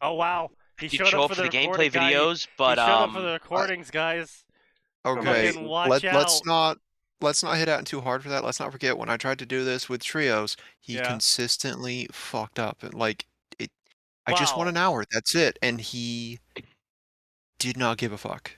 Oh wow, I he did showed show up up for for the the gameplay recording guy. videos, He but showed up for the recordings, guys. Okay, Fucking watch let's out. not hit out too hard for that. Let's not forget when I tried to do this with trios, he Yeah. consistently fucked up and like it. I just want Wow. an hour. That's it, and he did not give a fuck.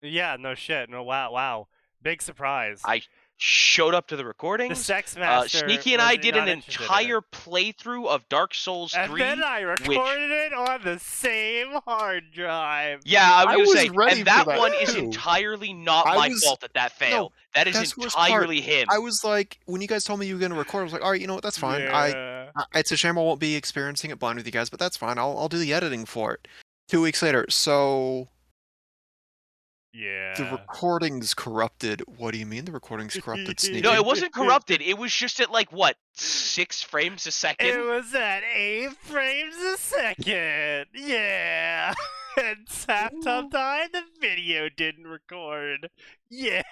Yeah. No shit. No. Wow. Wow. Big surprise. I showed up to the The recordings. Sex Master Sneaky and was I did an not interested in it. entire playthrough of Dark Souls And 3, then I which recorded it on the same hard drive. yeah, I was I gonna was say, ready and for that that one is too. entirely not I my was fault that no, failed. That is that's the worst part. entirely him. I was like, when you guys told me you were gonna record, I was like, all right, you know what, that's fine. Yeah. It's a shame I won't be experiencing it blind with you guys, but that's fine. I'll do the editing for it. 2 weeks later, so the Yeah. recording's corrupted. What do you mean the recording's corrupted, No, Sneaky? it wasn't corrupted. It was just at like what 6 frames a It second. was at 8 frames a second. Yeah. And half time the video didn't record. Yeah.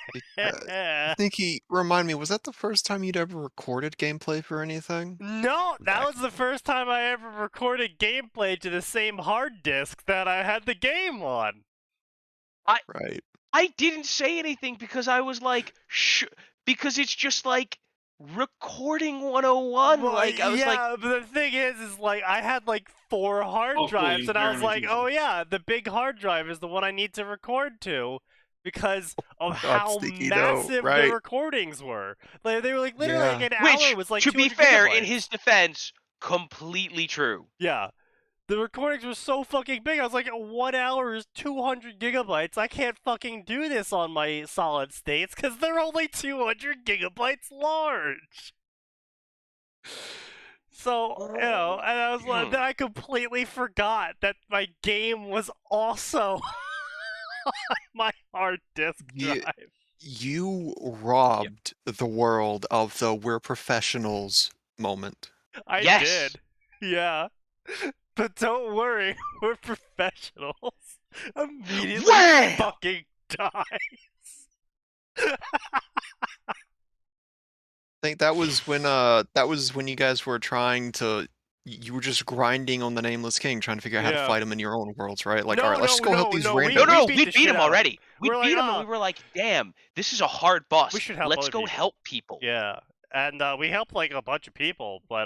Sneaky, remind me, was that the first time you'd ever recorded gameplay for anything? No, that was the first time I ever recorded gameplay to the same hard disk that I had the game on. Right. I didn't say anything because I was like, because it's just like recording 101. Well, Like I was like, yeah, but the thing is like I had like 4 hard drives, and I was like, oh yeah, the big hard drive is the one I need to record to because of how Sneaky, no, massive right. the recordings were. Like, they were like literally Yeah. like an which, hour was like to be 200 fair, gigabytes. in his defense, completely true. Yeah. The recordings were so fucking big. I was like, 1 hour is 200 gigabytes. I can't fucking do this on my solid states because they're only 200 gigabytes large. So, you know, and I was like, then I completely forgot that my game was also on my hard disk drive. You robbed the world of the "we're professionals" moment. I Yes. did. Yeah. But don't worry, we're professionals. Immediately Wow! fucking dies. I think that was when you guys were trying to you were just grinding on the Nameless King, trying to figure out how to Yeah. fight him in your own worlds, right? Like, No, all right, let's no, just go help no, these no, random. No, beat we the beat shit him out of already. We We're beat like, him, and we were like, "Damn, this is a hard boss. We should help Let's other go people." help people." Yeah, and we helped like a bunch of people, but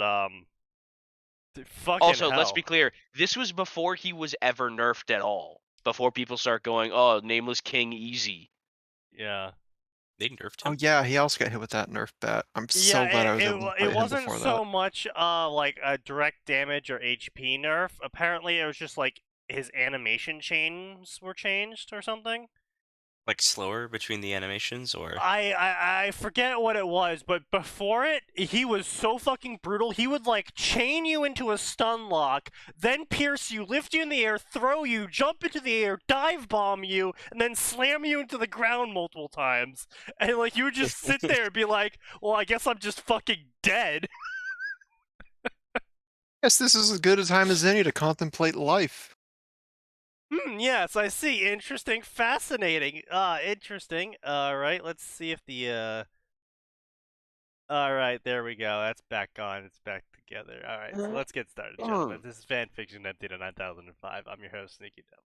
fucking Also, hell. let's be clear. This was before he was ever nerfed at all. Before people start going, "Oh, Nameless King easy." Yeah. They nerfed him. Oh yeah, he also got hit with that nerf bat. I'm so glad I was able to fight it him wasn't before so that. much like a direct damage or HP nerf. Apparently, it was just like his animation chains were changed or something. Like slower between the animations, or I forget what it was, but before it, he was so fucking brutal. He would like chain you into a stun lock, then pierce you, lift you in the air, throw you, jump into the air, dive bomb you, and then slam you into the ground multiple times. And like you would just sit there and be like, "Well, I guess I'm just fucking dead." Yes, this is as good a time as any to contemplate life. Yes, I see. Interesting, fascinating. Interesting. Alright, let's see if the Alright, there we go. That's back on. It's back together. Alright, so let's get started, gentlemen. This is Fanfiction Empty to 9005. I'm your host, SneakyDevil.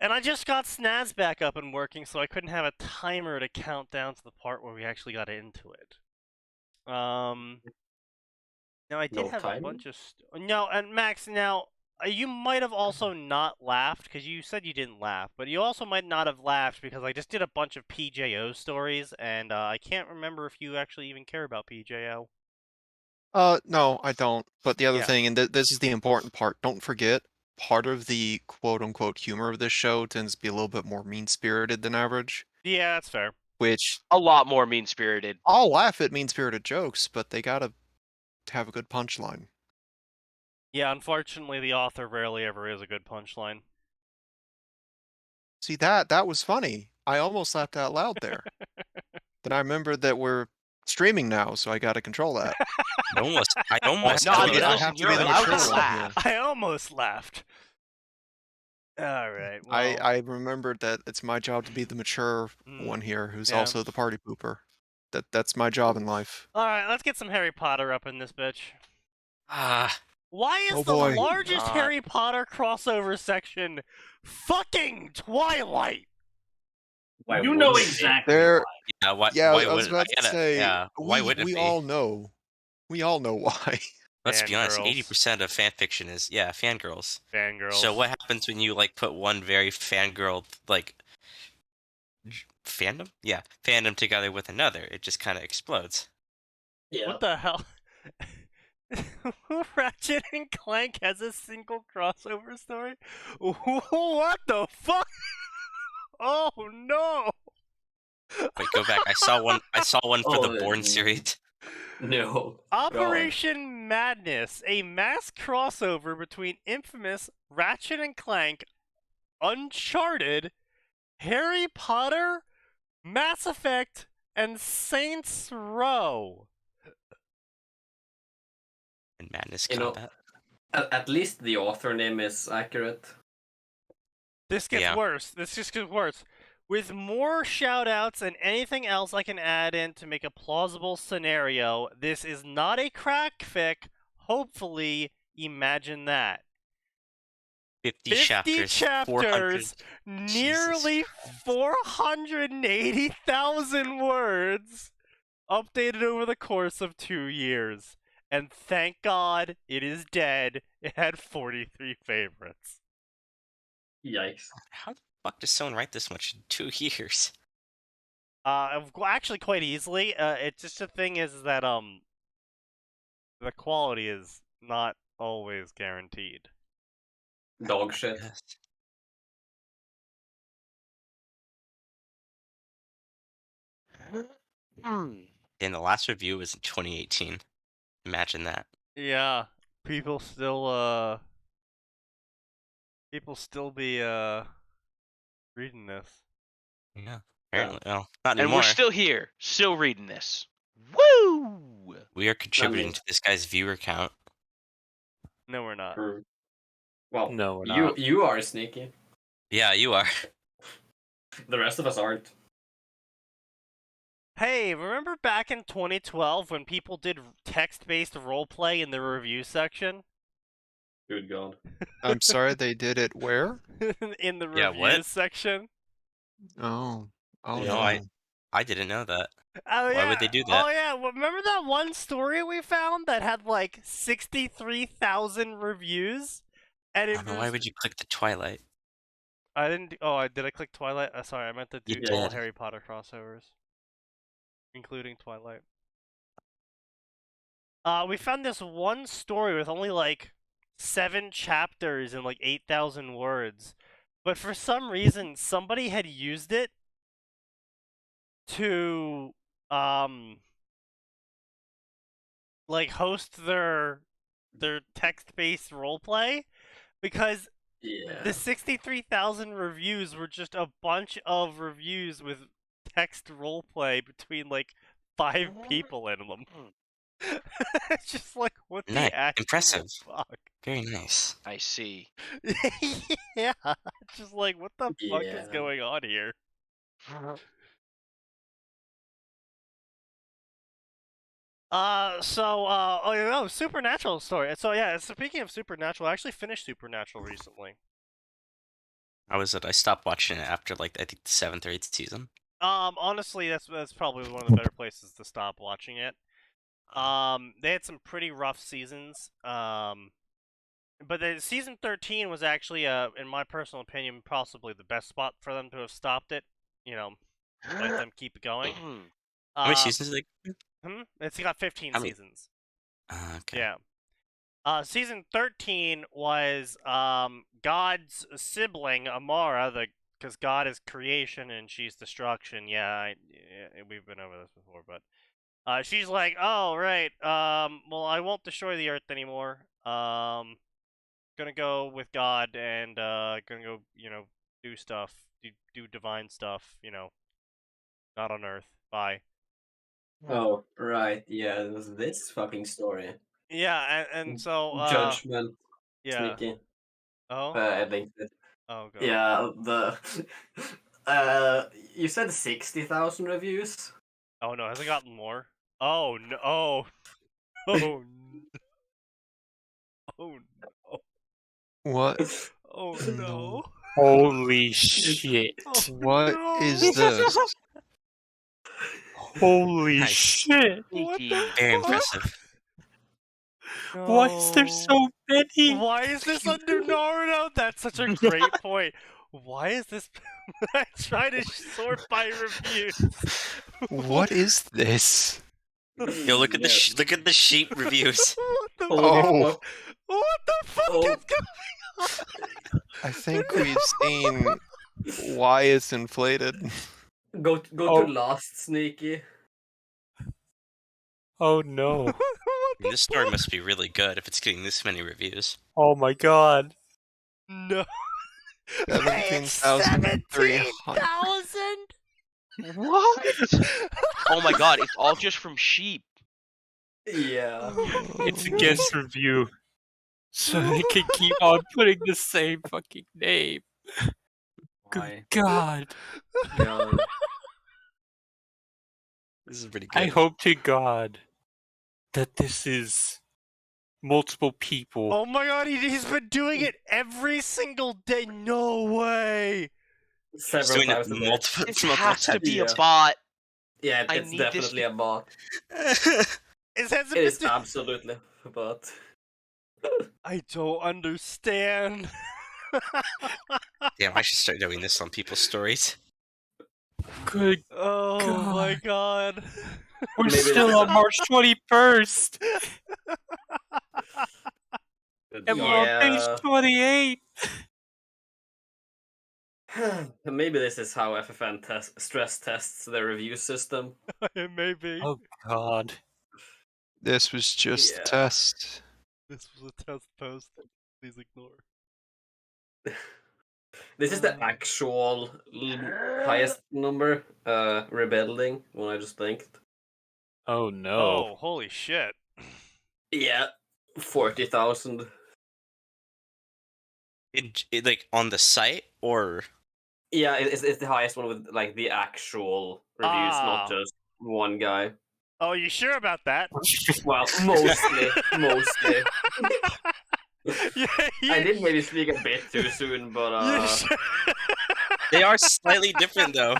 And I just got Snaz back up and working, so I couldn't have a timer to count down to the part where we actually got into it. Now I did have a bunch of no, and Max, now you might have also not laughed because you said you didn't laugh, but you also might not have laughed because I just did a bunch of PJO stories, and I can't remember if you actually even care about PJO. No, I don't. But the other Yeah. thing, and this is the important part, don't forget, part of the quote-unquote humor of this show tends to be a little bit more mean-spirited than average. Yeah, that's fair. Which A lot more mean-spirited. I'll laugh at mean-spirited jokes, but they gotta have a good punchline. Yeah, unfortunately, the author rarely ever is a good punchline. See, that was funny. I almost laughed out loud there. Then I remembered that we're streaming now, so I gotta control that. I almost I No, have listen, to you're be the allowed mature to one laugh. I almost laughed. Alright, well... I remembered that it's my job to be the mature one here, who's yeah. also the party pooper. That's my job in life. Alright, let's get some Harry Potter up in this bitch. Why is Oh, the boy. largest God. Harry Potter crossover section fucking Twilight? Why You know wouldn't it? exactly There. why. Yeah, why? Yeah, Why I was would about to say. Yeah, why would it we be? all know. We all know why. Let's be honest. Fangirls. 80% of fanfiction is fangirls. Fangirls. So what happens when you like put one very fangirl like fandom? Yeah, fandom together with another, it just kind of explodes. Yeah. What the hell? Ratchet and Clank has a single crossover story? What the fuck? Oh no! Wait, go back. I saw one. I saw one for the Oh, Bourne series. No. Operation Madness, a mass crossover between infamous Ratchet and Clank, Uncharted, Harry Potter, Mass Effect, and Saints Row. And Madness You know, Combat. At least the author name is accurate. This gets Yeah. worse. This just gets worse. With more shoutouts and anything else I can add in to make a plausible scenario, this is not a crack fic. Hopefully, imagine that. 50 50 chapters. 400. chapters, nearly 480,000 words, updated over the course of 2 years. And thank God it is dead. It had 43 favorites. Yikes. How the fuck does someone write this much in 2 years? Actually, quite easily. It's just the thing is that the quality is not always guaranteed. Dog shit. Yes. And the last review was in 2018. Imagine that. Yeah, people still be reading this. Yeah. Apparently, well, not And anymore. we're still here, still reading this. Woo! We are contributing mean- to this guy's viewer count. No, we're not. True. Well, No, we're you not. you are sneaky. Yeah, you are. The rest of us aren't. Hey, remember back in 2012 when people did text-based roleplay in the review section? Good God. I'm sorry, they did it where? In the Yeah, reviews what? section? Oh. Oh Yeah. no. No, I didn't know that. Oh, Why yeah. would they do that? Oh yeah, well, remember that one story we found that had like 63,000 reviews? And I it don't know, was... why would you click the Twilight? I didn't. Did I click Twilight? Sorry, I meant to do You all did. Harry Potter crossovers, including Twilight. We found this one story with only like 7 chapters and like 8,000 words, but for some reason somebody had used it to like host their text-based roleplay because Yeah. the 63,000 reviews were just a bunch of reviews with text roleplay between like 5 people in them. It's just like, what Nice. the actual Impressive. fuck? Very nice. I see. Yeah, it's just like, what the fuck is Yeah. going on here? Supernatural story. So yeah, speaking of Supernatural, I actually finished Supernatural recently. How was it? I stopped watching it after like I think the 7th or 8th season. Honestly, that's probably one of the better places to stop watching it. They had some pretty rough seasons. But the season 13 was actually, in my personal opinion, possibly the best spot for them to have stopped it. You know, let them keep it going. How many seasons did they? It's got 15 How many- seasons. Okay. Yeah. Season 13 was God's sibling, Amara, because God is creation and she's destruction. Yeah, we've been over this before, but she's like, oh, right, well, I won't destroy the earth anymore. Gonna go with God and gonna go, do stuff, do divine stuff, not on earth. Bye. Oh, right. Yeah, it was this fucking story. Yeah, and so Judgment. yeah. Sneaky. Oh. I linked it. Oh god. Yeah, you said 60,000 reviews? Oh no, has it gotten more? Oh no. Oh. Oh no. What? Oh no. Holy shit. Oh, What no. is this? Holy Nice. shit. What the Sneaky. Very fuck? impressive. Why is there so many? Why is this under Naruto? That's such a great point. Why is this? I try to sort by reviews. What is this? Yo, look at the Yes. look at the sheep reviews. What the Holy Oh. fuck. What the fuck Oh. is going I think we've seen why it's inflated. Go Oh. to last, Sneaky. Oh no. What the This story fuck? must be really good if it's getting this many reviews. Oh my god. No. 17,300. 17,000? What? Oh my god, it's all just from sheep. Yeah. It's a guest review. So they can keep on putting the same fucking name. Why? Good god. God. This is pretty I good. hope to god that this is multiple people. Oh my god, he's been doing it every single day. No way. He's Several doing it times a day. multiple, This multiple has to be a Yeah. bot. Yeah, I it's need this definitely to- a bot. times. It hasn't It been is absolutely a bot. I don't understand. Damn, I should start doing this on people's stories. Good. Oh my god. We're Maybe still this on March 21st. And we're on page Yeah. 28. Maybe this is how FFN stress tests their review system. Maybe. Oh god. This was just Yeah. a test. This was a test post. Please ignore. This is the actual highest number, rebuilding, when I just blinked. Oh no. Oh, holy shit. Yeah, 40,000. Like on the site or Yeah, it's the highest one with like the actual reviews, Ah. not just one guy. Oh, you sure about that? Well, mostly, mostly. Yeah, I did maybe speak a bit too soon, but you sure? they are slightly different though.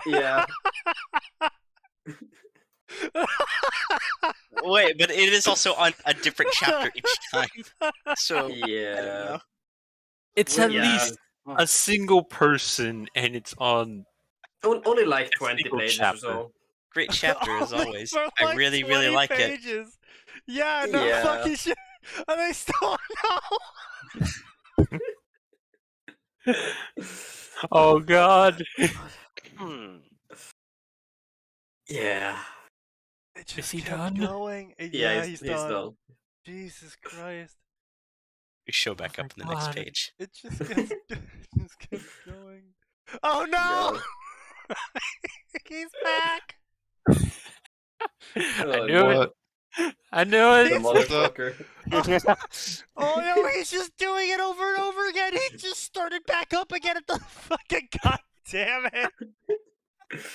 yeah. Wait, but it is also on a different chapter each time. So I don't Yeah. know. It's Well, at yeah. least a single person and it's on. Only like A 20 single pages chapter. or so. Great chapter as Only always. for, I like, really, 20 really like it. pages. Yeah, no Yeah. fucking shit. And they still no. Oh god. Hmm. Yeah. It Is just he kept done? going. Yeah, he's he's done. Jesus Christ. We show back Oh up in my the next God. page. It just kept, just kept going. Oh no! God. He's back! I knew it. What? I knew The it. motherfucker. Oh no, he's just doing it over and over again. He just started back up again at the fucking god damn it.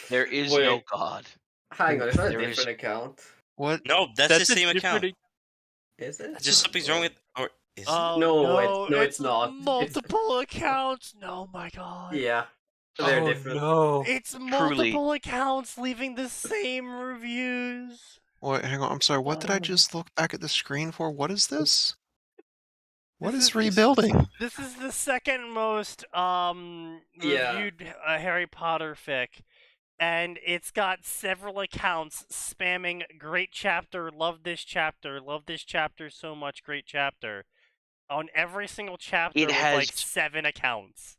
There is no Wait. god. Hang on, is that a There is- different account? What? No, that's the a same account. different- Is it? Just something's wrong with, or is it? Oh No, it's not. Multiple accounts. No, my god. Yeah. They're Oh different. no. It's multiple accounts leaving the same reviews. Wait, hang on. I'm sorry. What did I Oh. just look back at the screen for? What is this? What This is is- rebuilding? This is the second most Yeah. reviewed Harry Potter fic, and it's got several accounts spamming "great chapter, love this chapter so much, great chapter" on every single chapter It with has- like 7 accounts.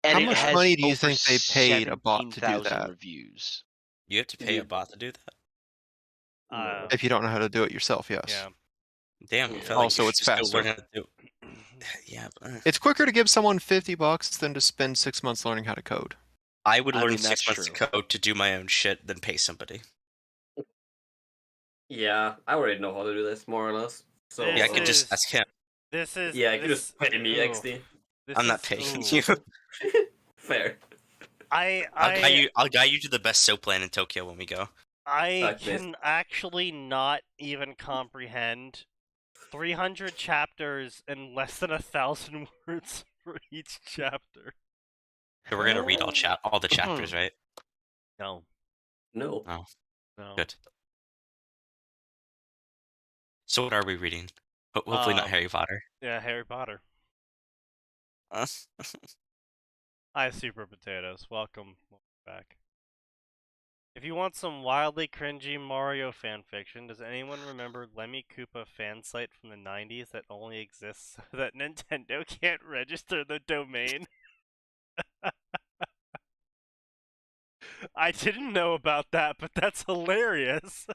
And How it much has money do you over think they paid a bot to do 17,000 that? reviews. You have to pay a bot to do that? No. If you don't know how to do it yourself, yes. Yeah. Damn, I Yeah. felt like Also, you it's should just go faster. learn how to do it. Yeah, but, It's quicker to give someone $50 than to spend 6 months learning how to code. I would I learn mean, 6 that's months of true. code to do my own shit than pay somebody. Yeah, I already know how to do this, more or less. So, This Yeah, I could just is- ask him. This is yeah, you can this, just pay me ooh, XD. this I'm not is- paying ooh. you. Fair. I'll guide you to the best soap land in Tokyo when we go. I Like this. can actually not even comprehend 300 chapters and less than 1,000 words for each chapter. So we're gonna read all the chapters, right? No. No. Oh, No. good. So what are we reading? Hopefully not Harry Potter. Yeah, Harry Potter. Hi, Super Potatoes. Welcome back. If you want some wildly cringy Mario fanfiction, does anyone remember Lemmy Koopa fan site from the 90s that only exists so that Nintendo can't register the domain? I didn't know about that, but that's hilarious.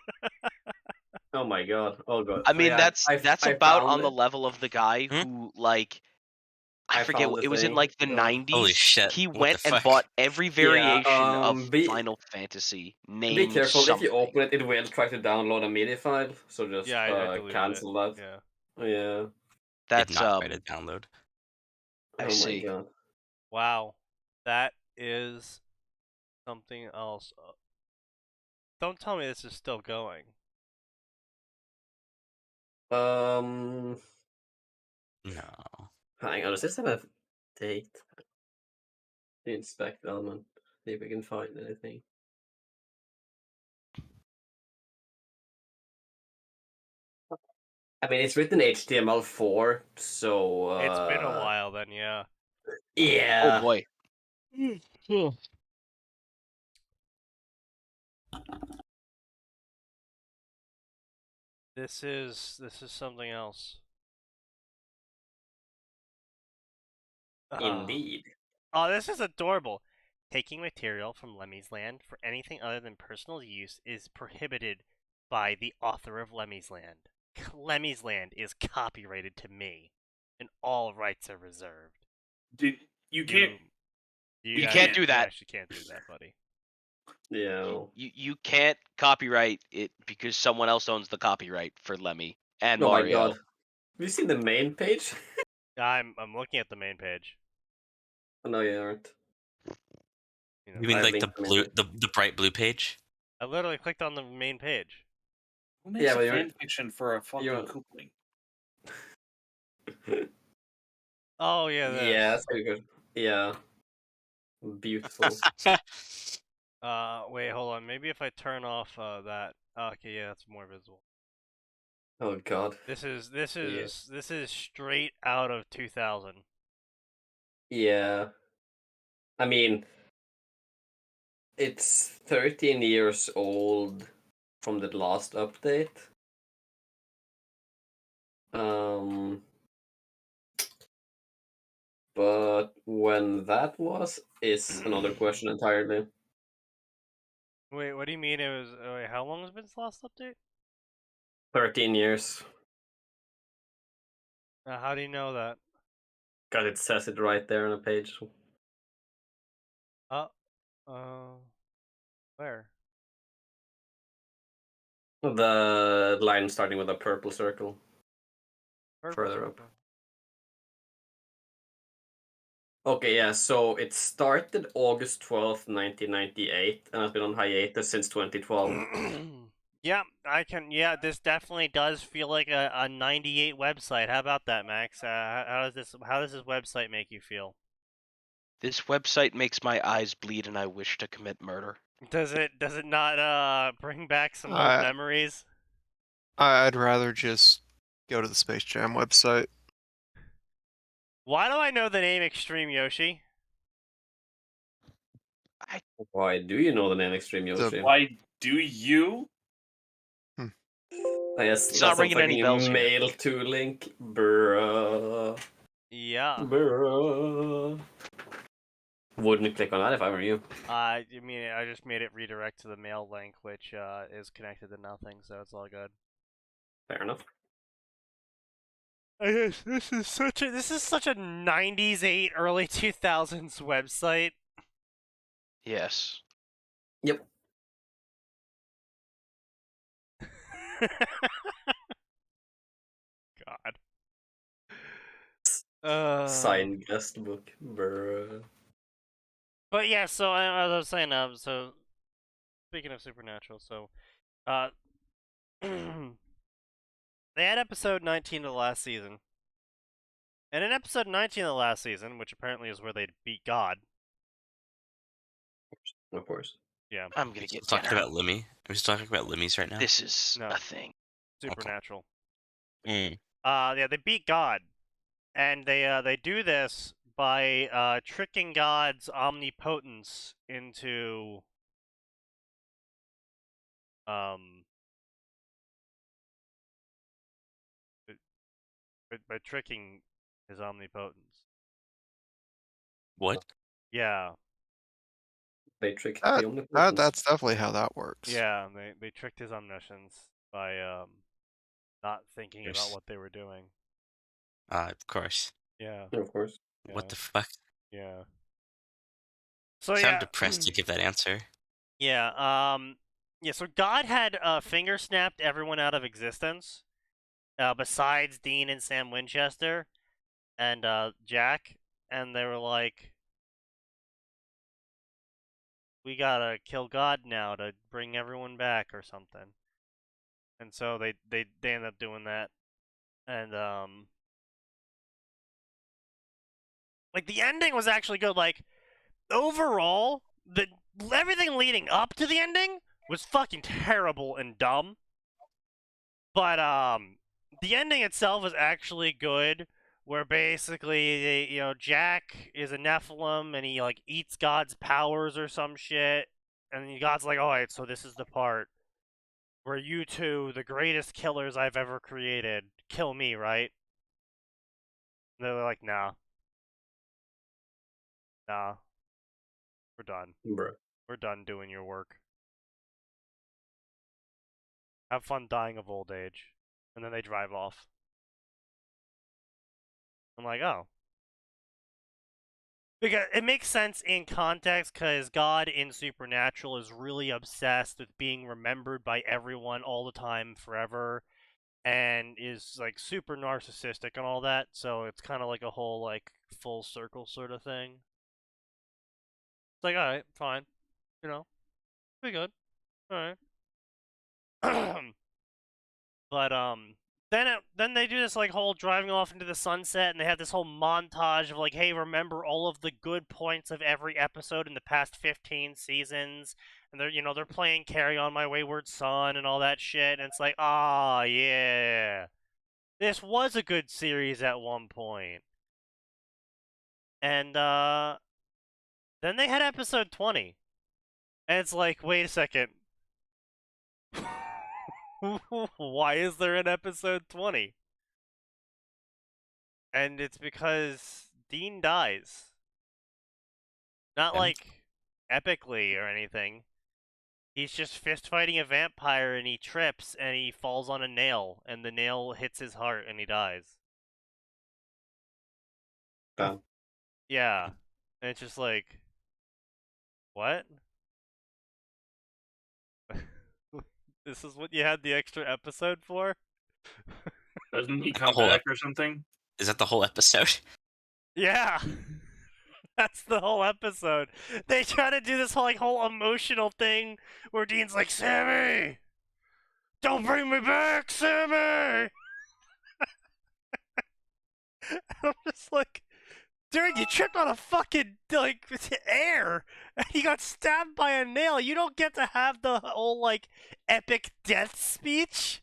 Oh my god. Oh god. I mean, Yeah, that's I about found on the it. level of the guy Hmm? who, like, I I forget, found the it was in thing. like the God. 90s. Holy shit, He what went the and fuck? bought every variation of be- Final Fantasy Be named careful, something. if you open it, it will try to download a media file, so just Yeah, I deleted cancel it. that. Yeah. Yeah. Did That's not try to download. I Oh my see. god. Wow. That is something else. Don't tell me this is still going. Um, No. hang on, does this have a date? The inspect element. See if we can find anything. I mean, it's written HTML4, so It's been a while then, yeah. yeah. Oh boy. This is something else. Indeed. Oh, this is adorable. Taking material from Lemmy's Land for anything other than personal use is prohibited by the author of Lemmy's Land. Lemmy's Land is copyrighted to me, and all rights are reserved. Dude, you can't. You can't do You that. actually can't do that, buddy. Yeah. You can't copyright it because someone else owns the copyright for Lemmy and Oh my Mario. god. Have you seen the main page? I'm looking at the main page. Oh, no, you aren't. You know, You mean I like linked them in the bright blue page? I literally clicked on the main page. Who makes Yeah, a but you're- fan fiction for a fucking you're- coupling? Oh yeah, this. Yeah, that's pretty good. Yeah. Beautiful. Wait, hold on. Maybe if I turn off that. Okay, yeah, that's more visible. Oh god. This is straight out of 2000. Yeah. I mean, it's 13 years old from the last update. But when that was is another question entirely. Wait, what do you mean it was? Wait, how long has it been since last update? 13 years. How do you know that? God, it says it right there on the page. Where? The line starting with a purple circle. Further up. Okay, yeah, so it started August 12th, 1998, and has been on hiatus since 2012. Yeah, I can. Yeah, this definitely does feel like a 98 website. How about that, Max? How does this website make you feel? This website makes my eyes bleed and I wish to commit murder. Does it not bring back some old I- memories? I'd rather just go to the Space Jam website. Why do I know the name Extreme Yoshi? Why do you know the name Extreme Yoshi? Why do you? I guess It's that's not ringing any fucking bells here. mail to link. Bruh. Yeah. Bruh. Wouldn't click on that if I were you. I mean, I just made it redirect to the mail link, which is connected to nothing, so it's all good. Fair enough. I guess this is such a 90s 8 early 2000s website. Yes. Yep. God. Signed guest book. Bruh. But yeah, so as I was saying, so speaking of Supernatural, so they they had episode 19 of the last season. And in episode 19 of the last season, which apparently is where they beat God. Of course. Yeah. I'm gonna get Talking dinner. about Limmy. Are we still talking about Limmys right now? This is No. a thing. Supernatural. Mm. Yeah, they beat God. And they do this by tricking God's omnipotence into by tricking his omnipotence. What? Yeah. They tricked That- the omnipotence. That's definitely how that works. Yeah, they tricked his omniscience by not thinking about Yes. what they were doing. Of course. Yeah. Of course. What the fuck? Yeah. So I'm yeah. depressed to give that answer. Yeah. Yeah. So God had finger snapped everyone out of existence, besides Dean and Sam Winchester, and Jack, and they were like, "We gotta kill God now to bring everyone back or something." And so they ended up doing that, and like the ending was actually good. Like overall, everything leading up to the ending was fucking terrible and dumb. But the ending itself is actually good, where basically Jack is a Nephilim and he like eats God's powers or some shit, and God's like, all right, so this is the part where you two, the greatest killers I've ever created, kill me, right? And they're like, nah, we're done. Bruh. We're done doing your work. Have fun dying of old age. And then they drive off. I'm like, oh. Because it makes sense in context, because God in Supernatural is really obsessed with being remembered by everyone all the time, forever, and is like super narcissistic and all that. So it's kind of like a whole like full circle sort of thing. It's like, all right, fine, be good, all right. But then they do this like whole driving off into the sunset, and they have this whole montage of like, hey, remember all of the good points of every episode in the past 15 seasons, and they're playing "Carry On My Wayward Son" and all that shit, and it's like, ah, yeah, this was a good series at one point. And then they had episode 20, and it's like, wait a second. Why is there an episode 20? And it's because Dean dies. Not And? like epically or anything. He's just fist fighting a vampire and he trips and he falls on a nail and the nail hits his heart and he dies. Damn. Yeah. And it's just like, what? This is what you had the extra episode for? Doesn't he The come whole back or something? Is that the whole episode? Yeah. That's the whole episode. They try to do this whole emotional thing where Dean's like, Sammy! Don't bring me back, Sammy! I'm just like, dude, you tripped on a fucking, air! And you got stabbed by a nail. You don't get to have the whole, epic death speech?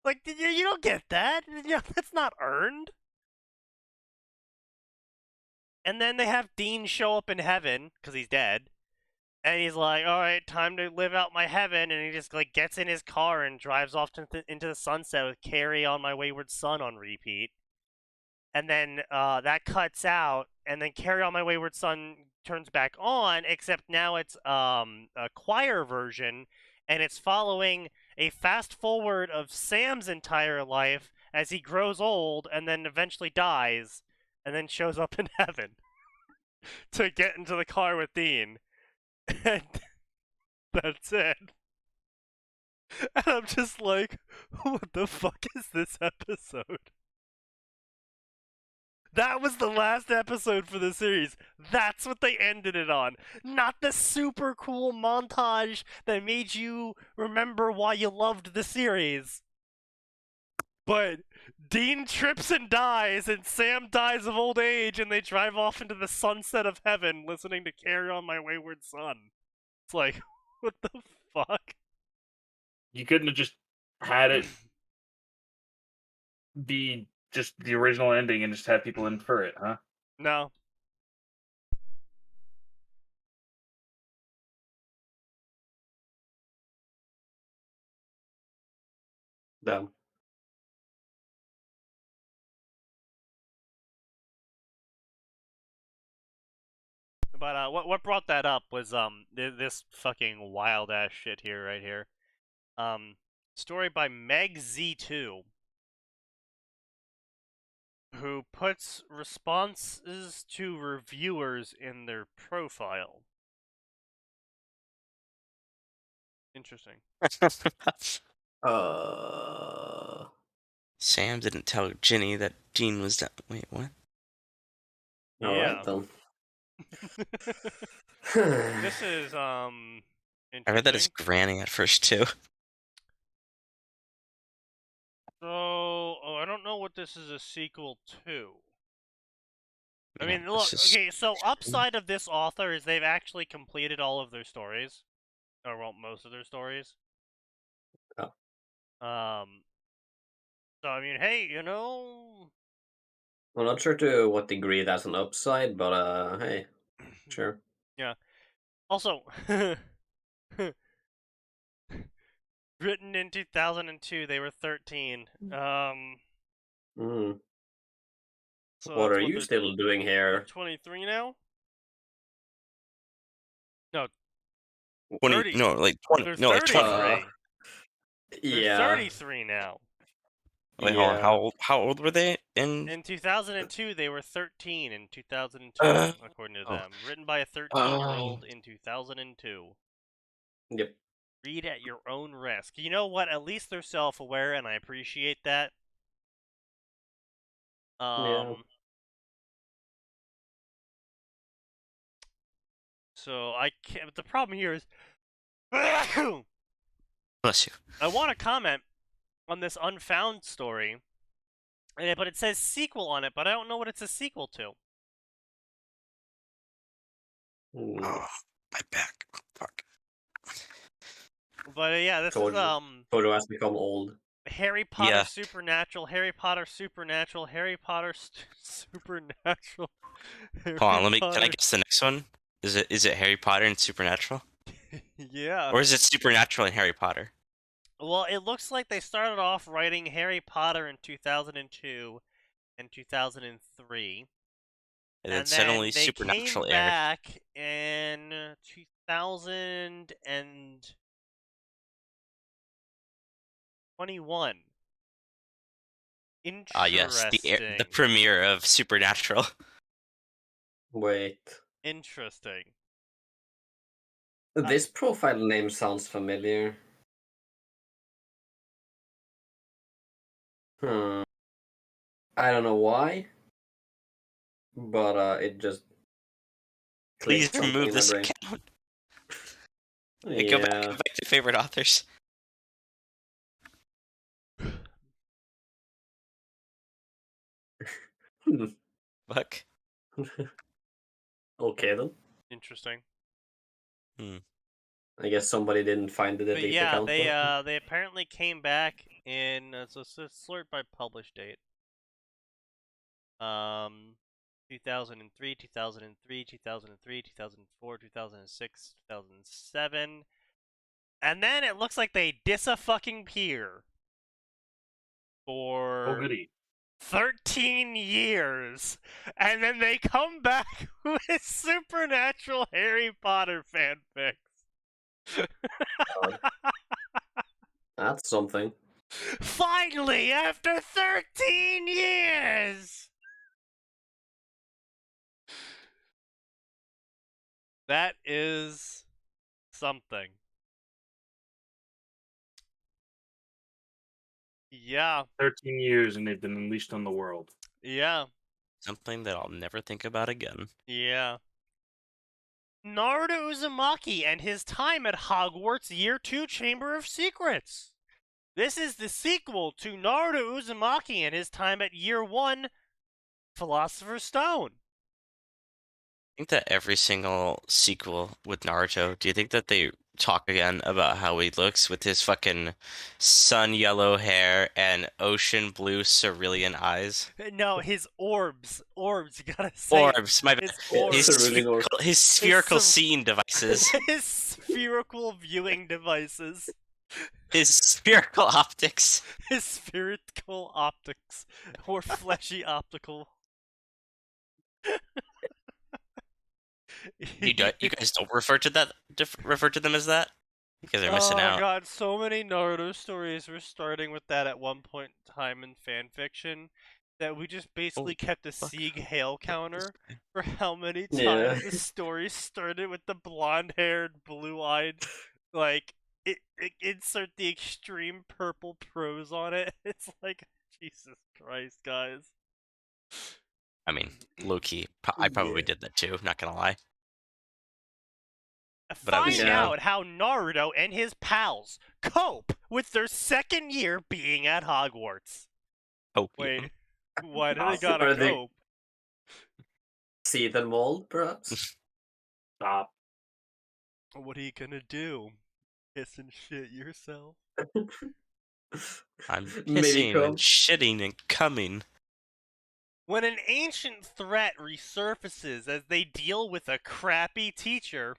Like, you don't get that. That's not earned. And then they have Dean show up in heaven, because he's dead. And he's like, alright, time to live out my heaven. And he just, gets in his car and drives off into the sunset with "Carry On My Wayward Son" on repeat. And then that cuts out, and then "Carry On My Wayward Son" turns back on, except now it's a choir version, and it's following a fast forward of Sam's entire life as he grows old and then eventually dies, and then shows up in heaven to get into the car with Dean. And that's it. And I'm just like, what the fuck is this episode? That was the last episode for the series. That's what they ended it on. Not the super cool montage that made you remember why you loved the series. But Dean trips and dies, and Sam dies of old age, and they drive off into the sunset of heaven, listening to "Carry On My Wayward Son." It's like, what the fuck? You couldn't have just had it be just the original ending and just had people infer it, huh? No. Damn. But what brought that up was this fucking wild ass shit here right here. Story by Meg Z2, who puts responses to reviewers in their profile. Interesting. Sam didn't tell Ginny that Dean was dead. Wait, what? Alright then. This is interesting. I read that as Granny at first too. So, I don't know what this is a sequel to. I Yeah, mean, look, this is- okay, so upside of this author is they've actually completed all of their stories. Or, well, most of their stories. Oh. So, I mean, hey, you know... I'm not sure to what degree that's an upside, but hey, sure. Yeah. Also, written in 2002, they were 13. Mm. So What that's are you they're still doing here? 23 now? No, 20, 30. no, like 20, They're no, like 33. 20. They're Yeah. 33 now. Wait, hold on. How old were they in? In 2002, they were 13 in 2002, according to oh. them. Written by a 13-year-old in 2002. Yep. Read at your own risk. You know what? At least they're self-aware, and I appreciate that. Yeah. So I can't. But the problem here is, Bless you. I want to comment on this Unfound story, but it says sequel on it, but I don't know what it's a sequel to. Mm. Oh, my back. Fuck. But yeah, this Told is you. Photo has become old. Harry Potter Yeah. Supernatural, Harry Potter Supernatural, Harry Potter Supernatural. Hold on, can I guess the next one? Is it Harry Potter and Supernatural? Yeah. Or is it Supernatural and Harry Potter? Well, it looks like they started off writing Harry Potter in 2002 and 2003. And then And suddenly they Supernatural came aired. back in 2021. Interesting. Ah, yes, the premiere of Supernatural. Wait. Interesting. This profile name sounds familiar. I don't know why, but it just. Please clicked something remove in my this brain. account. Yeah. Go back to favorite authors. Fuck. Okay then. Interesting. I guess somebody didn't find the But delete yeah, account. they apparently came back in so sort by publish date. 2003, 2003, 2003, 2004, 2006, 2007. And then it looks like they dis-a-fucking-peer for Oh, goody. 13 years. And then they come back with Supernatural Harry Potter fanfics. That's something. Finally, after 13 years! That is something. Yeah. 13 years and they've been unleashed on the world. Yeah. Something that I'll never think about again. Yeah. Naruto Uzumaki and his time at Hogwarts Year 2 Chamber of Secrets. This is the sequel to Naruto Uzumaki and his time at Year 1 Philosopher's Stone. I think that every single sequel with Naruto, do you think that they talk again about how he looks with his fucking sun yellow hair and ocean blue cerulean eyes? No, his orbs. Orbs, you gotta say it. Orbs, my bad. His Yeah, orbs. His spherical cer- seeing devices. His spherical viewing devices. His spherical optics. His spherical optics. Or fleshy optical. You guys don't refer to them as that? Because they're missing out. Oh god, so many Naruto stories were starting with that at one point in time in fanfiction that we just basically kept a Sieg Hail counter for how many times Yeah. the story started with the blonde-haired, blue-eyed, like, insert the extreme purple prose on it. It's like, Jesus Christ, guys. I mean, low-key, I probably did that too, not gonna lie. But I was- Find Yeah. out how Naruto and his pals cope with their second year being at Hogwarts. Opium. Wait, why do they Are gotta they- cope? See the mold, perhaps? Stop. What are you gonna do? Piss and shit yourself? I'm Maybe pissing come. and shitting and coming. When an ancient threat resurfaces as they deal with a crappy teacher.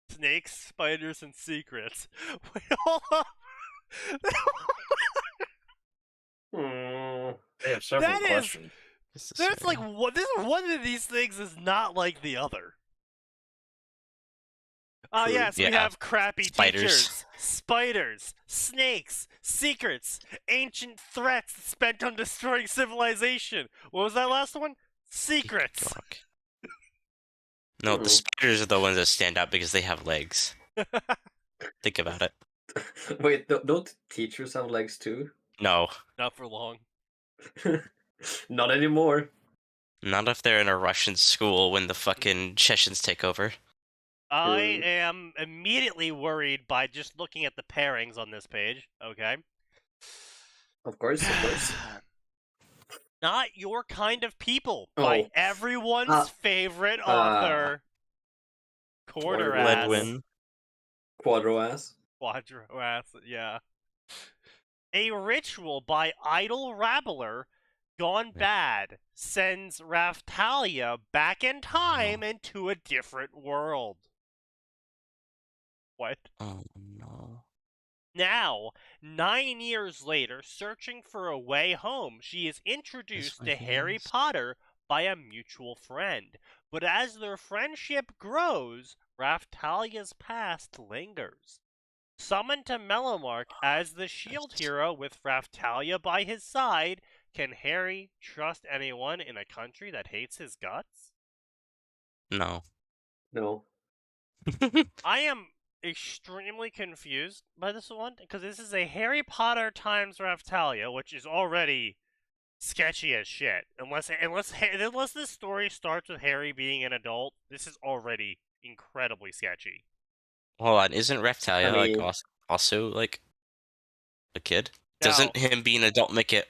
Snakes, spiders, and secrets. Wait, hold up. Hmm. They have several That is- questions. There's like one of these things is not like the other. True. Yes, we Yeah. have crappy Spiders. teachers, spiders, snakes, secrets, ancient threats spent on destroying civilization. What was that last one? Secrets. Dog. No, the spiders are the ones that stand out because they have legs. Think about it. Wait, don't teachers have legs too? No, Not for long. Not anymore. not if they're in a Russian school when the fucking Chechens take over. I am immediately worried by just looking at the pairings on this page. Okay. Of course, of course. Not Your Kind of People by Oh. everyone's favorite author, Quarter Ass. Ledwin. Quadro ass. Quadro Ass, yeah. A Ritual by Idle Rabbler gone bad sends Raftalia back in time into a different world. What? Oh no. Now, 9 years later, searching for a way home, she is introduced what to it Harry is. Potter by a mutual friend. But as their friendship grows, Raftalia's past lingers. Summoned to Melomark as the shield hero with Raftalia by his side, can Harry trust anyone in a country that hates his guts? No. No. I am extremely confused by this one because this is a Harry Potter times Raftalia, which is already sketchy as shit. Unless this story starts with Harry being an adult, this is already incredibly sketchy. Hold on, isn't Reptalia I mean- like also like a kid? No. Doesn't him being an adult make it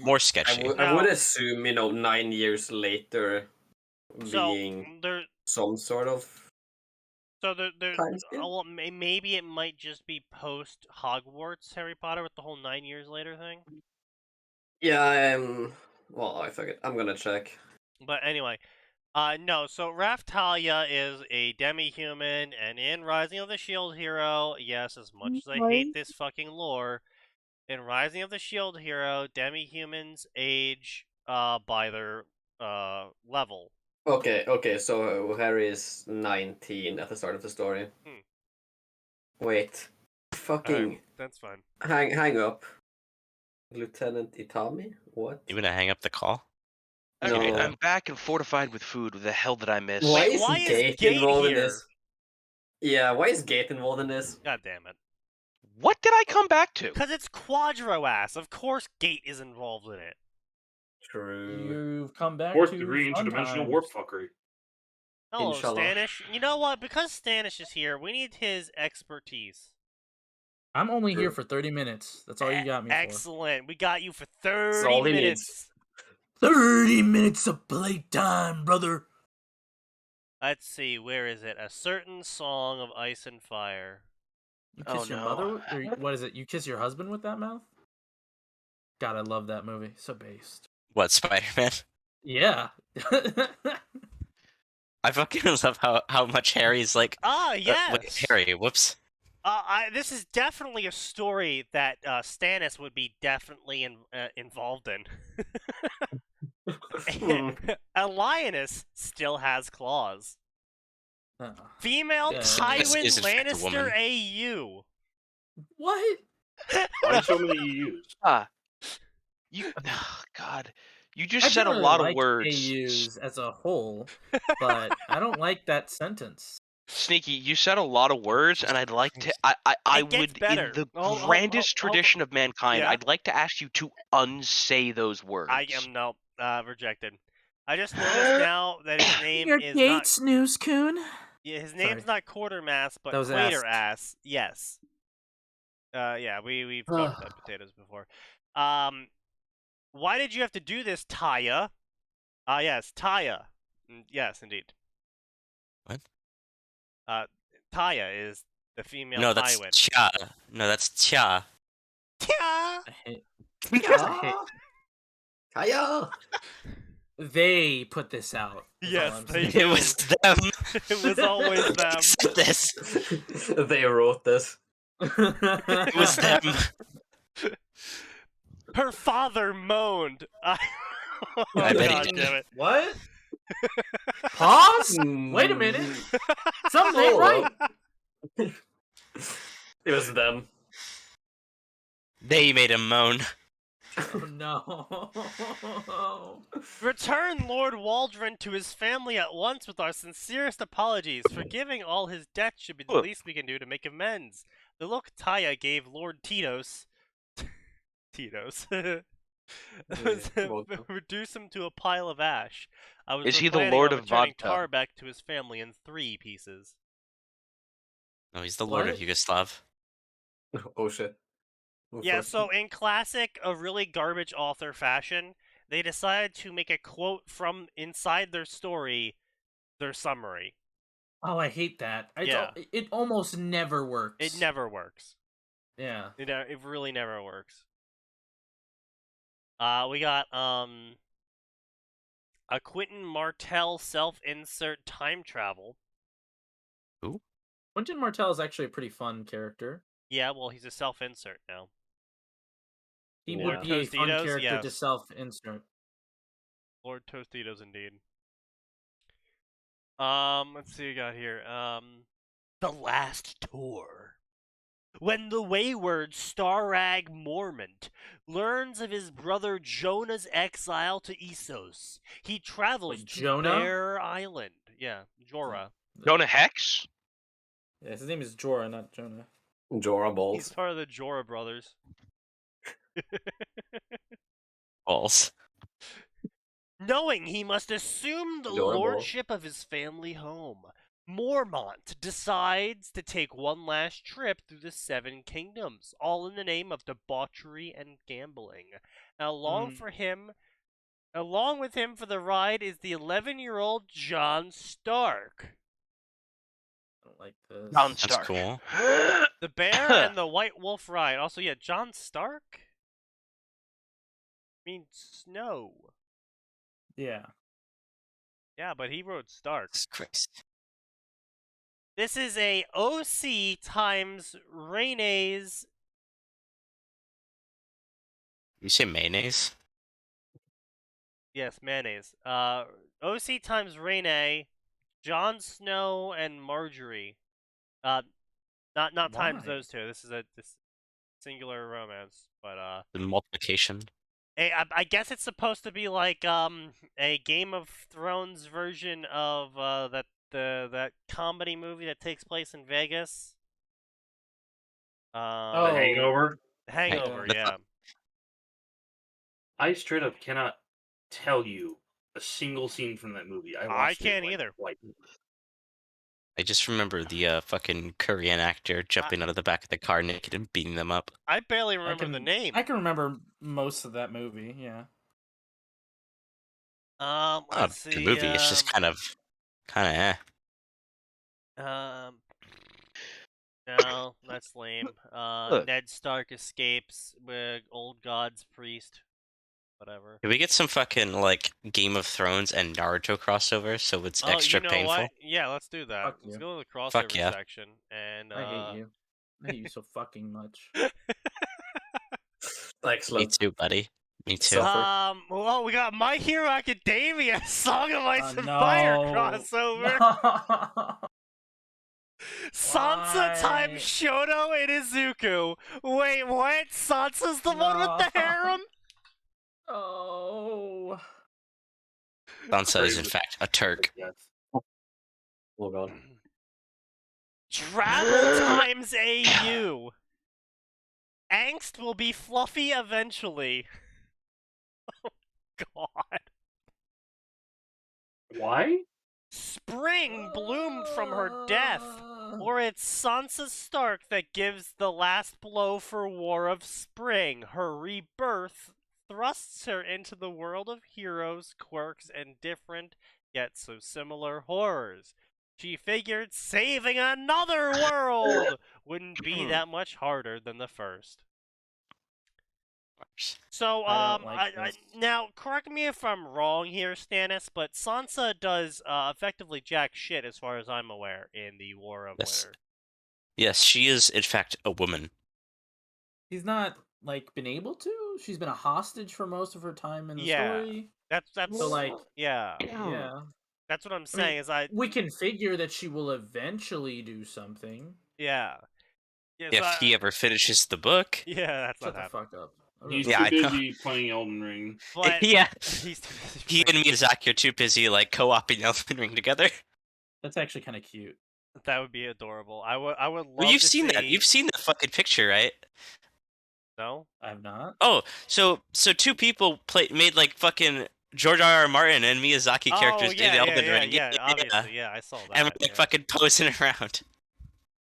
more sketchy? I would No. assume, 9 years later being there, some sort of there. time skip? Well, maybe it might just be post Hogwarts Harry Potter with the whole 9 years later thing. Yeah, well, I forget. I'm gonna check. But anyway, no, so Raftalia is a demi-human, and in Rising of the Shield Hero, yes, as much as I hate this fucking lore, in Rising of the Shield Hero, demi-humans age by their level. Okay, so Harry is 19 at the start of the story. Wait. Fucking Alright, that's fine. hang up. Lieutenant Itami? What? You gonna hang up the call? Okay, No. I'm back and fortified with food. What the hell did I miss? Why Wait, is why is Gate Gate involved in here? this? Yeah, why is Gate involved in this? God damn it. What did I come back to? Because it's Quadro Ass. Of course Gate is involved in it. True. You've come back Fourth to degree fun interdimensional times. warp fuckery. Hello, Inshallah. Stanish. You know what? Because Stanish is here, we need his expertise. I'm only here True. for 30 minutes. That's all you got me for. Excellent. We got you for That's 30 all he needs. minutes. 30 minutes of playtime, brother. Let's see, where is it? A certain song of ice and fire. You Oh, kiss your no. mother? Or what is it? You kiss your husband with that mouth? God, I love that movie. So based. What, Spider-Man? Yeah. I fucking love how much Harry's like. Ah, yes. Wait, Harry, whoops. This is definitely a story that Stannis would be definitely involved in. A lioness still has claws. Female Yeah. Tywin Is in fact a Lannister woman. AU. What? Why so many you use? You, God, you just I said a generally lot of like words. AUs as a whole, but I don't like that sentence. Sneaky, you said a lot of words, and I'd like to. I It gets would, better. in the Hold- grandest hold- tradition of mankind, Yeah. I'd like to ask you to unsay those words. I am rejected. I just noticed now that his name Your is gate not. snooze coon. Yeah, his name's Sorry. not Quartermass, but That was Quater asked. Ass. Yes. Yeah, we've talked about potatoes before. Why did you have to do this, Taya? Yes, Taya. Yes, indeed. What? Taya is the female No, that's Tywin. Cha. No, that's Cha. Tia! I hate. Kaya! They put this out. is all Yes, I'm they saying. It was them. It was always them. Accept this. They wrote this. It was them. Her father moaned. I bet he God did. damn it. What? Pause? Wait a minute. Something ain't right. It was them. They made him moan. Oh, no. Return Lord Waldron to his family at once with our sincerest apologies. Forgiving all his debts should be the least we can do to make amends. The look Taya gave Lord Tito's reduce him to a pile of ash. I was Is he the planning Lord on of returning Vodka? Tar back to his family in 3 pieces. No, he's the Lord of What? Yugoslav. Oh shit. Yeah, so in classic, a really garbage author fashion, they decided to make a quote from inside their story, their summary. Oh, I hate that. Yeah. It almost never works. It never works. Yeah. It really never works. We got a Quentin Martell self-insert time travel. Quentin Martell is actually a pretty fun character. Yeah, well, he's a self-insert now. He Yeah. would be a fun Tostitos, character to yes. self-insert. Lord Tostitos, indeed. Let's see what we got here. The Last Tour. When the wayward Starrag Mormont learns of his brother Jonah's exile to Essos, he travels Wait, to Jonah? Bear Island. Yeah, Jorah. Jonah Hex? Yeah, his name is Jorah, not Jonah. Jorah He's balls. part of the Jorah brothers. Balls. Knowing he must assume the Jorah lordship of his family home, Mormont decides to take one last trip through the 7 kingdoms, all in the name of debauchery and gambling. And along with him for the ride is the 11-year-old Jon Stark. I don't like this. Jon That's Stark. cool. The Bear and the White Wolf ride. Also, yeah, Jon Stark means snow. Yeah. Yeah, but he wrote Stark. Jesus Christ. This is a OC times Rhaenys. You say mayonnaise? Yes, mayonnaise. OC times Rhaenys, Jon Snow, and Marjorie. Not times Why? those two. This is this singular romance, but The multiplication. I guess it's supposed to be like a Game of Thrones version of that comedy movie that takes place in Vegas. Oh. The Hangover. Hangover, Hey, yeah. I straight up cannot tell you a single scene from that movie. I I watched can't it, like, either. twice. I just remember the fucking Korean actor jumping out of the back of the car naked and beating them up. I barely remember the name. I can remember most of that movie. Yeah. Not Let's a good see. movie. It's just kind of eh. No, that's lame. Look. Ned Stark escapes with old god's priest. Whatever. Can we get some fucking like Game of Thrones and Naruto crossover so it's extra you know painful? what? Yeah, let's do that. Fuck Let's you. go to the crossover Fuck yeah. section and I hate you. I hate you so fucking much. Me Excellent. too, buddy. Me too. Suffer. Well, we got My Hero Academia, Song of Ice and Fire crossover. No. Sansa Why? times Shoto and Izuku. Wait, what? Sansa's the one with the No. harem? Oh. Sansa is in fact a Turk. Yes. Oh god. Travel times AU. Angst will be fluffy eventually. Oh, God. Why? Spring bloomed from her death. Or it's Sansa Stark that gives the last blow for War of Spring. Her rebirth thrusts her into the world of heroes, quirks, and different, yet so similar horrors. She figured saving another world wouldn't be that much harder than the first. So, I don't like this. now, correct me if I'm wrong here, Stannis, but Sansa does effectively jack shit as far as I'm aware in the War of Yes. Winter. Yes, she is in fact a woman. He's not like been able to. She's been a hostage for most of her time in the Yeah. story. That's So like, yeah. yeah, That's what I'm saying. we can figure that she will eventually do something. Yeah. If he ever finishes the book. Yeah, that's Shut not the happening. fuck up. He's Yeah, I too know. busy playing Elden Ring. But Yeah. he's too busy He playing- and Miyazaki are too busy like co-oping Elden Ring together. That's actually kind of cute. That would be adorable. I would love Well, you've to seen that. see- You've seen the fucking picture, right? No? I have not. Oh, so two people made like fucking George R.R. Martin and Miyazaki characters in Elden Ring. Yeah, obviously, yeah, I saw that. And we're like yeah. fucking posing around.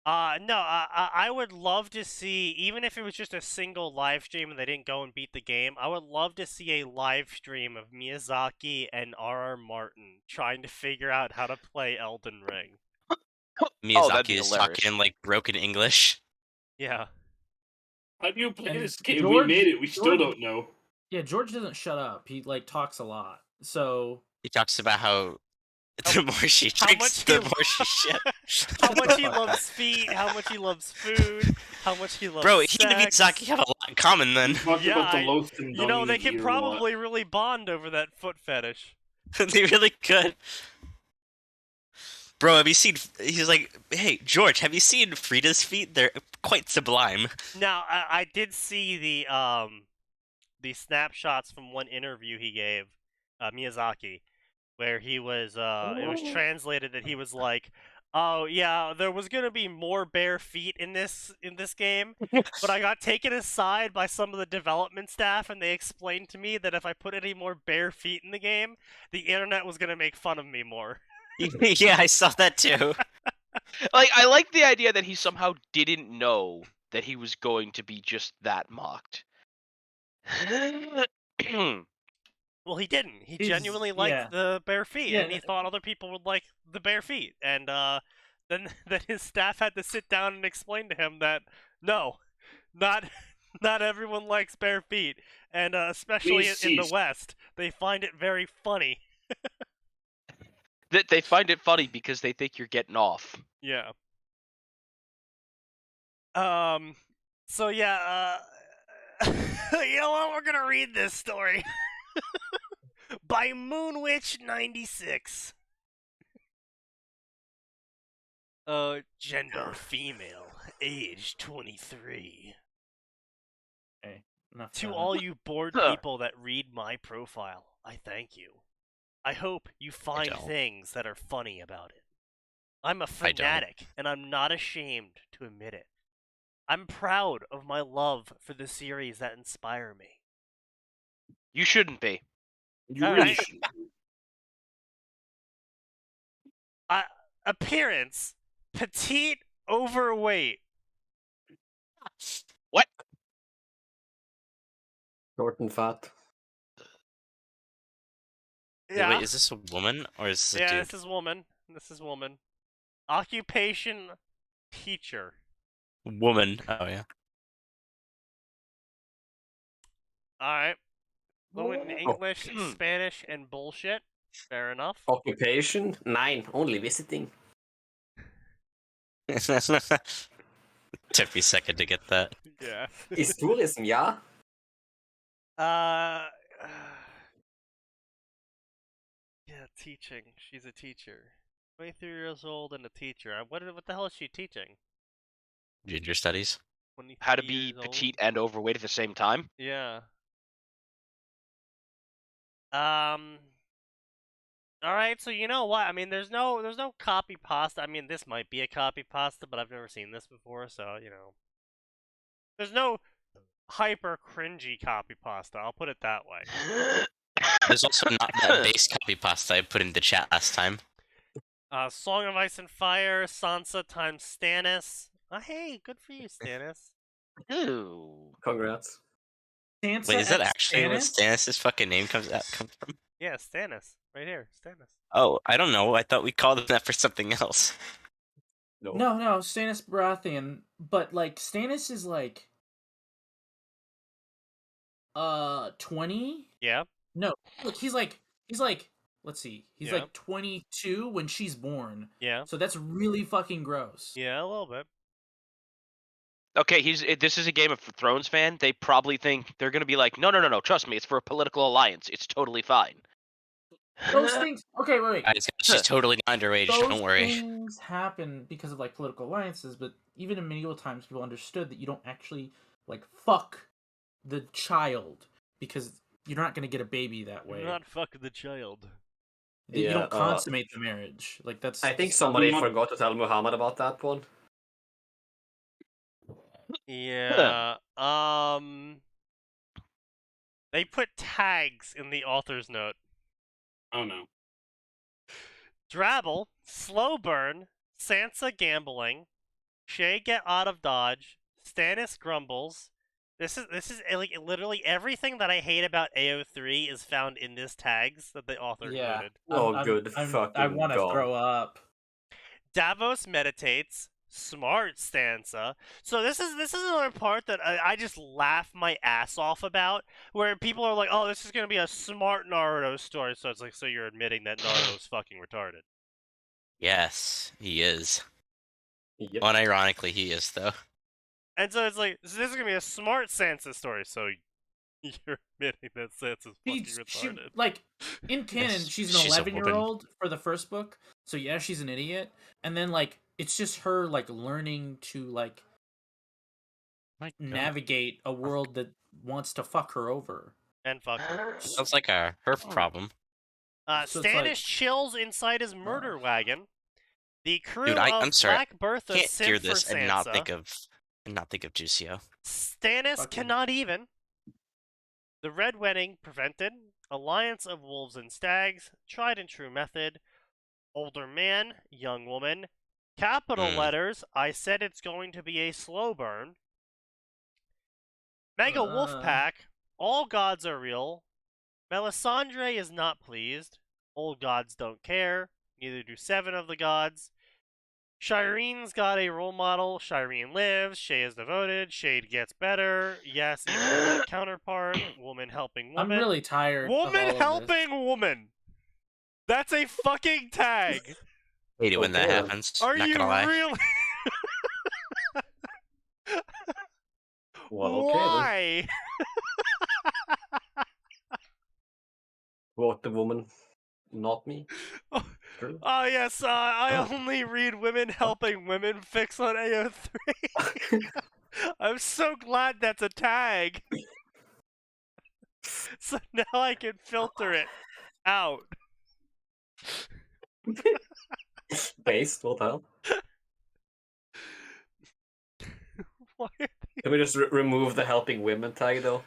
No, I would love to see, even if it was just a single live stream and they didn't go and beat the game, I would love to see a live stream of Miyazaki and R.R. Martin trying to figure out how to play Elden Ring. Miyazaki be is hilarious. talking in like broken English. Yeah. How do you play And this game? George- we made it. We still George- don't know. Yeah, George doesn't shut up. He like talks a lot. So He talks about how the more she how drinks, much the he- more she shit. How much he loves feet, how much he loves food, how much he loves Bro, he sex. and Miyazaki have a lot in common then. Talk Yeah, about the I- Loathsome You know, Dung they can eater a lot. probably really bond over that foot fetish. They really could. Bro, have you seen? He's like, hey, George, have you seen Frida's feet? They're quite sublime. Now, I did see the snapshots from one interview he gave, Miyazaki, where he was, it was translated that he was like, oh yeah, there was gonna be more bare feet in this game, but I got taken aside by some of the development staff, and they explained to me that if I put any more bare feet in the game, the internet was gonna make fun of me more. Yeah, I saw that too. Like, I like the idea that he somehow didn't know that he was going to be just that mocked. Well, he didn't. He He's- genuinely liked yeah. the bare feet, Yeah. and he thought other people would like the bare feet. And then his staff had to sit down and explain to him that no, not everyone likes bare feet, and especially in the cease. West, they find it very funny. That they find it funny because they think you're getting off. Yeah. So yeah. You know what? We're gonna read this story by Moonwitch96. Gender female, age 23. okay, enough To of that. all you bored Huh. people that read my profile, I thank you. I hope you find don't. things that are funny about it. I'm a I don't. fanatic, and I'm not ashamed to admit it. I'm proud of my love for the series that inspire me. You shouldn't be. You All really right. shouldn't. Appearance: petite, overweight. Short and fat. Yeah. Wait, is this a woman or is this a Yeah, dude? this is woman. This is woman. Occupation: teacher. Woman. Oh yeah. Alright. Fluent in English, Spanish, and bullshit. Fair enough. Occupation? 9. Only visiting. Took me a second to get that. Yeah. Is tourism, yeah? Yeah, teaching. She's a teacher. 23 years old and a teacher. What the hell is she teaching? Ginger studies. 23 How to be years old? petite and overweight at the same time. Yeah. Alright, so you know what? I mean, there's no copy pasta. I mean, this might be a copy pasta, but I've never seen this before, so, you know. There's no hyper cringy copy pasta, I'll put it that way. There's also not that base copy pasta I put in the chat last time. Song of Ice and Fire, Sansa times Stannis. Hey, good for you, Stannis. Ooh. Congrats. Sansa Wait, is that and actually what Stannis? Stannis' fucking name comes from? Yeah, Stannis. Right here, Stannis. Oh, I don't know. I thought we called it that for something else. No. No, Stannis Baratheon. But like Stannis is like 20? Yeah. No, look, he's like let's see. He's Yeah. like 22 when she's born. Yeah. So that's really fucking gross. Yeah, a little bit. Okay, this is a Game of Thrones fan. They probably think they're gonna be like, no. Trust me, it's for a political alliance. It's totally fine. Those things. Okay, wait. Guys, she's totally not underage. Those Don't worry. things happen because of like political alliances, but even in medieval times, people understood that you don't actually like fuck the child because you're not gonna get a baby that way. You're not fucking the child. That you Yeah, don't consummate the marriage. Like that's. I think somebody forgot to tell Muhammad about that one. Yeah. They put tags in the author's note. Oh no. Drabble, slow burn, Sansa gambling, Shay get out of dodge, Stannis grumbles. This is like literally everything that I hate about AO3 is found in this tags that the author included. Good I fucking want to God. throw up. Davos meditates, smart Stanza. So this is another part that I just laugh my ass off about, where people are like, "Oh, this is gonna be a smart Naruto story." So it's like, so you're admitting that Naruto's fucking retarded. Yes, he is. Yep. Unironically, he is though. And so it's like, so this is gonna be a smart Sansa story. So you're admitting that Sansa's fucking retarded. Like in canon, Yes, she's an she's a woman. 11-year-old for the first book. So yeah, she's an idiot. And then like it's just her like learning to like navigate a world that wants to fuck her over. And fuck her. Sounds like her problem. So it's Stannis like- chills inside his murder wagon. The crew Dude, of I'm sorry. Black Bertha Can't sent hear for this Sansa. and not think of Juicio. Stannis Fucking- cannot even. The Red Wedding prevented. Alliance of wolves and stags. Tried and true method. Older man, young woman. Capital letters. I said it's going to be a slow burn. Mega Wolf Pack. All gods are real. Melisandre is not pleased. Old gods don't care. Neither do 7 of the gods. Shireen's got a role model. Shireen lives. Shay is devoted. Shade gets better. Yes, even that counterpart. Woman helping woman. I'm really tired. Woman of all of this. helping woman. That's a fucking tag. Hate it when that Okay. happens. Are not you gonna lie. really? Well, okay then. Why? Vote the woman, not me. True. Oh yes, I only read women helping women fix on AO3. I'm so glad that's a tag. So now I can filter it out. Based, what the hell? Why are Can we just remove the helping women tag though?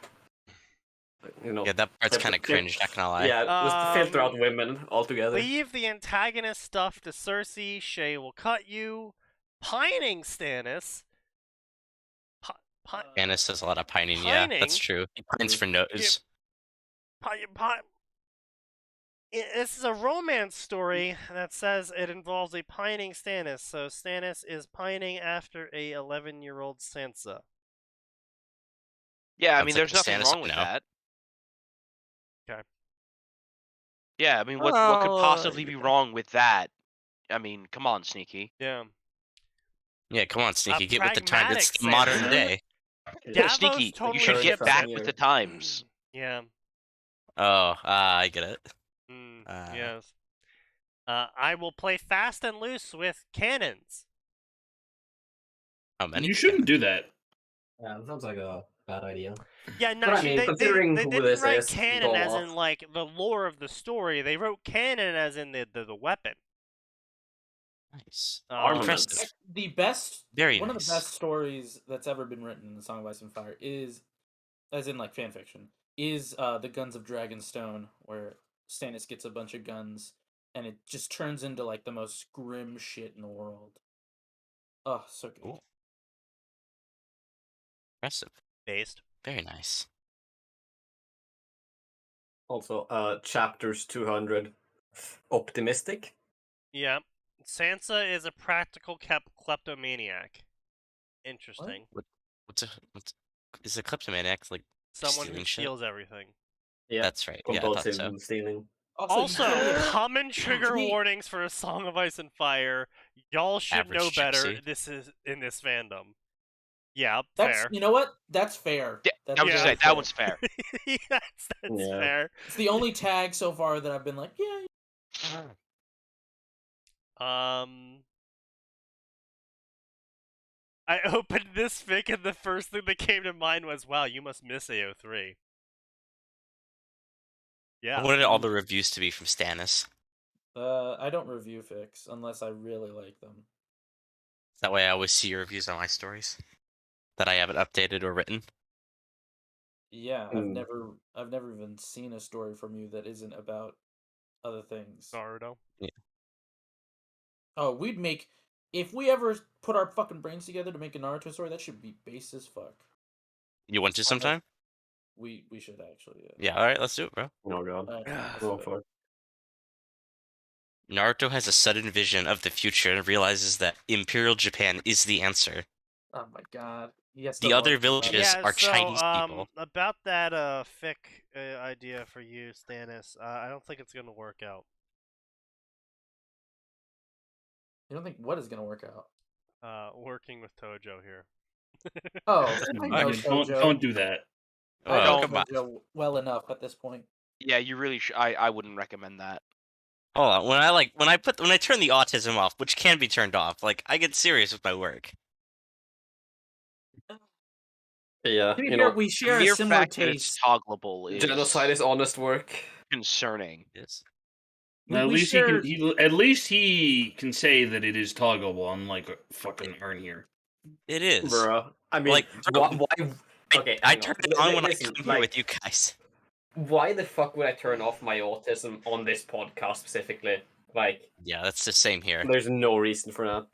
You know, Yeah, that part's filter- kind of cringe. Not gonna lie. yeah, just filter out women altogether. Leave the antagonist stuff to Cersei. Shay will cut you. Pining Stannis. Stannis does a lot of pining. Yeah, that's Pining? true. He pines for nose. This is a romance story that says it involves a pining Stannis. So Stannis is pining after a 11-year-old Sansa. Yeah, I That's mean, like there's the nothing Stannis wrong I with know. that. Okay. Yeah, I mean, what could possibly be wrong with that? I mean, come on, Sneaky. Yeah. Yeah, come on, Sneaky, get with the time. It's pragmatic the modern Sansa. day. Davos Sneaky, totally you should get ships back it. with the times. Yeah. Oh, I get it. Yes. I will play fast and loose with cannons. How many? You shouldn't do that. Yeah, that sounds like a bad idea. Yeah, no, But I mean, they considering who didn't this write is, canon go as off. in like the lore of the story. They wrote canon as in the weapon. Nice. Armaments. Impressive. The best, Very one nice. of the best stories that's ever been written in the Song of Ice and Fire is, as in like fan fiction, is the Guns of Dragonstone, where Stannis gets a bunch of guns and it just turns into like the most grim shit in the world. Oh, so good. Cool. Impressive. Based. Very nice. Also, chapters 200. Optimistic? Yeah. Sansa is a practical kleptomaniac. Interesting. Is a kleptomaniac like Someone who stealing shit? steals everything. Yeah. That's right. Yeah, I thought Compulsive so. stealing. Also, you- common trigger to me- warnings for A Song of Ice and Fire. Y'all should Average know better. gypsy. This is in this fandom. Yeah, that's fair. you know what? That's fair. Yeah, That's I was Yeah. gonna very say that one's fair. Yes, that's Yeah. fair. It's the only tag so far that I've been like, yeah. I opened this fic and the first thing that came to mind was, wow, you must miss AO3. Yeah. I wanted all the reviews to be from Stannis. I don't review fics unless I really like them. That way I always see your reviews on my stories that I haven't updated or written. Yeah, Hmm. I've never even seen a story from you that isn't about other things. Naruto. Oh, if we ever put our fucking brains together to make a Naruto story, that should be base as fuck. You want to sometime? We should actually. Yeah, alright, let's do it, bro. Oh god. Alright, let's Go do it. for it. Naruto has a sudden vision of the future and realizes that Imperial Japan is the answer. Oh my god. Yes. The other villages are Chinese people. About that fic idea for you, Stannis, I don't think it's gonna work out. You don't think what is gonna work out? Working with Tojo here. Oh, I I know mean, Tojo. don't do that. I Oh, know come on. Tojo well enough at this point. Yeah, you really I wouldn't recommend that. Hold on, when I turn the autism off, which can be turned off, like I get serious with my work. Yeah, To be you fair, know, we share Mere a similar fact that it's taste. toggleable is genocide is honest work. concerning. Yes. Now, at We least share- at least he can say that it is toggleable, unlike fucking Arn here. It is. Bruh. I mean, Like, bro, why? Okay, I hang turn on. it on when Listen, I come here like, with you guys. why the fuck would I turn off my autism on this podcast specifically? Like, Yeah, that's the same here. there's no reason for that.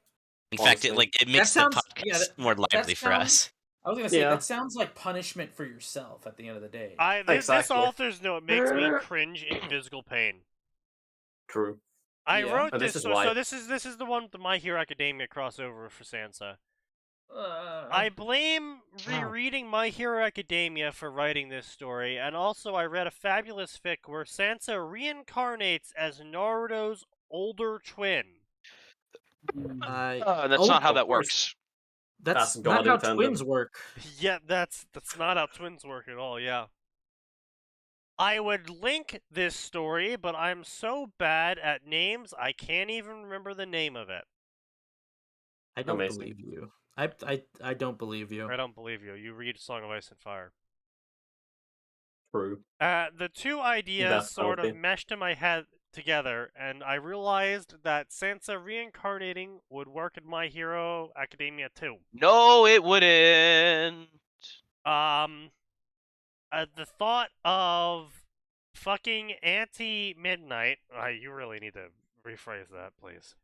In fact, honestly. it makes sounds- the podcast yeah, that- more lively for sounds- us. I was gonna say Yeah. that sounds like punishment for yourself at the end of the day. This Exactly. author's note makes me cringe in physical pain. True. I Yeah. wrote And this, this is so why. this is the one with the My Hero Academia crossover for Sansa. Uh, I blame rereading My Hero Academia for writing this story, and also I read a fabulous fic where Sansa reincarnates as Naruto's older twin. That's Oh, not how of that course. works. that's That's not God how intended. twins work. Yeah, that's not how twins work at all, yeah. I would link this story, but I'm so bad at names, I can't even remember the name of it. I don't Amazing. believe you. I don't believe you. I don't believe you. You read Song of Ice and Fire. True. The two ideas That's sort of healthy. meshed in my head together, and I realized that Sansa reincarnating would work in My Hero Academia too. No, it wouldn't. I the thought of fucking anti-midnight. You really need to rephrase that, please.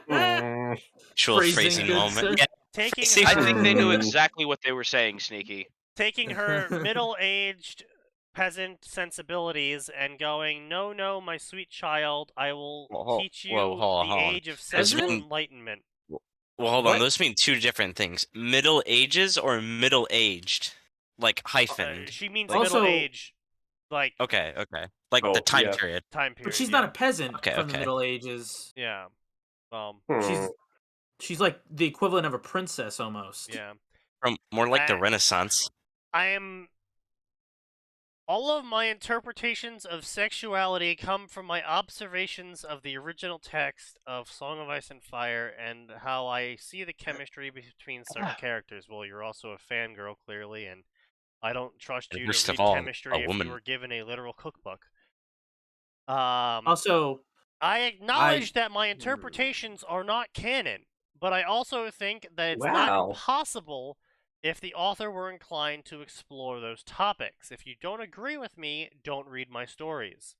Actual phrasing good moment. sir. Yeah, Taking phrasing I her, think they knew exactly what they were saying, Sneaky. taking her middle-aged peasant sensibilities and going, no, no, my sweet child, I will teach you hold on, the hold on. age of Does it sensual mean- enlightenment. Well, hold What? on. Those mean two different things. Middle ages or middle aged, like hyphened. She means Also- middle age, like Okay. Like Oh, the time yeah. period. time period. But she's yeah. not a peasant Okay, from the okay. Middle Ages. Yeah. She's like the equivalent of a princess almost. Yeah. From more like the I- Renaissance. All of my interpretations of sexuality come from my observations of the original text of Song of Ice and Fire and how I see the chemistry between certain characters. Well, you're also a fangirl, clearly, and I don't trust And you worst to of read all, chemistry a if woman. you were given a literal cookbook. Also, I acknowledge that my interpretations are not canon, but I also think that it's not Wow. impossible if the author were inclined to explore those topics. If you don't agree with me, don't read my stories.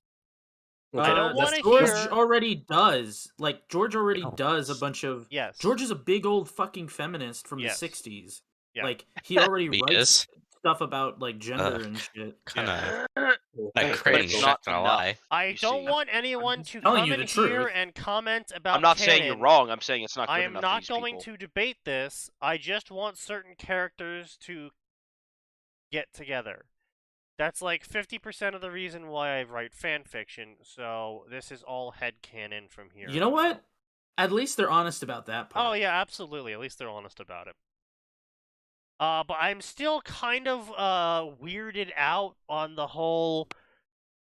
I don't want to George hear. already does. Like George already Oh. does a bunch of. Yes. George is a big old fucking feminist from Yes. the '60s. Yeah. Like he already He writes is. stuff about like gender and shit. Kind of But cringe. it's Not not gonna enough. lie. I you don't see. want anyone to telling come you in the here truth. and comment about I'm not saying you're canon. wrong. I'm saying it's not good I am enough not for these going people. to debate this. I just want certain characters to get together. That's like 50% of the reason why I write fan fiction, so this is all headcanon from here. You know on what? out. At least they're honest about that part. Oh, yeah, absolutely. At least they're honest about it. But I'm still kind of weirded out on the whole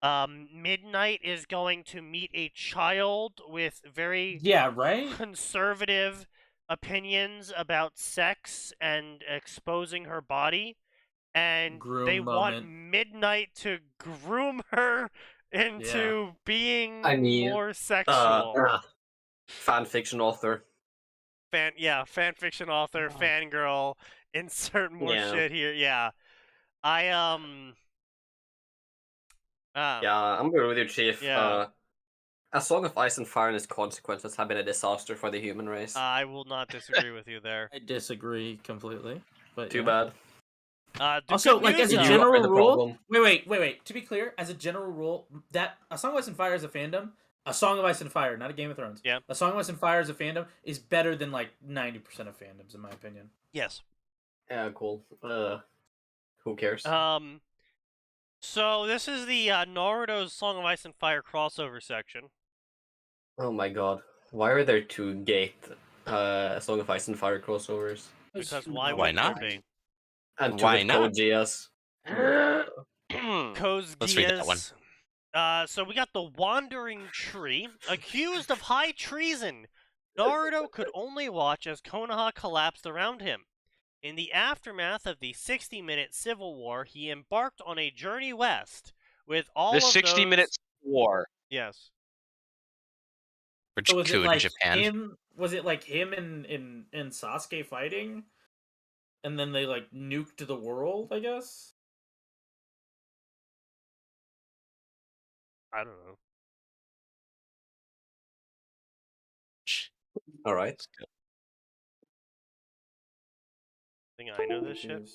Midnight is going to meet a child with very Yeah, right? conservative opinions about sex and exposing her body. And Groom they want moment. Midnight to groom her into being I mean, more sexual. Fan fiction author. Fan fiction author, Wow. fangirl, insert more Yeah. shit here. Yeah. Yeah, I'm going with you, Chief. Yeah. A Song of Ice and Fire and its consequences have been a disaster for the human race. I will not disagree with you there. I disagree completely. But Too yeah. bad. The Also, good like news as a You are general the rule, problem. wait. To be clear, as a general rule, that A Song of Ice and Fire is a fandom. A Song of Ice and Fire, not a Game of Thrones. Yeah. A Song of Ice and Fire as a fandom is better than like 90% of fandoms, in my opinion. Yes. Yeah, cool. Who cares? So this is the Naruto's Song of Ice and Fire crossover section. Oh my god. Why are there two Gate Song of Ice and Fire crossovers? Because why Why wouldn't not? there be? And two Why with not? Code Geass. Koz Let's read that one. Geass. So we got the Wandering Tree, accused of high treason. Naruto could only watch as Konoha collapsed around him. In the aftermath of the 60-minute civil war, he embarked on a journey west with all The of 60 those... minutes war. Yes. Which So was coup it like in Japan? him? Was it like him and Sasuke fighting, and then they like nuked the world? I guess. I don't know. Alright. I think I know this shit.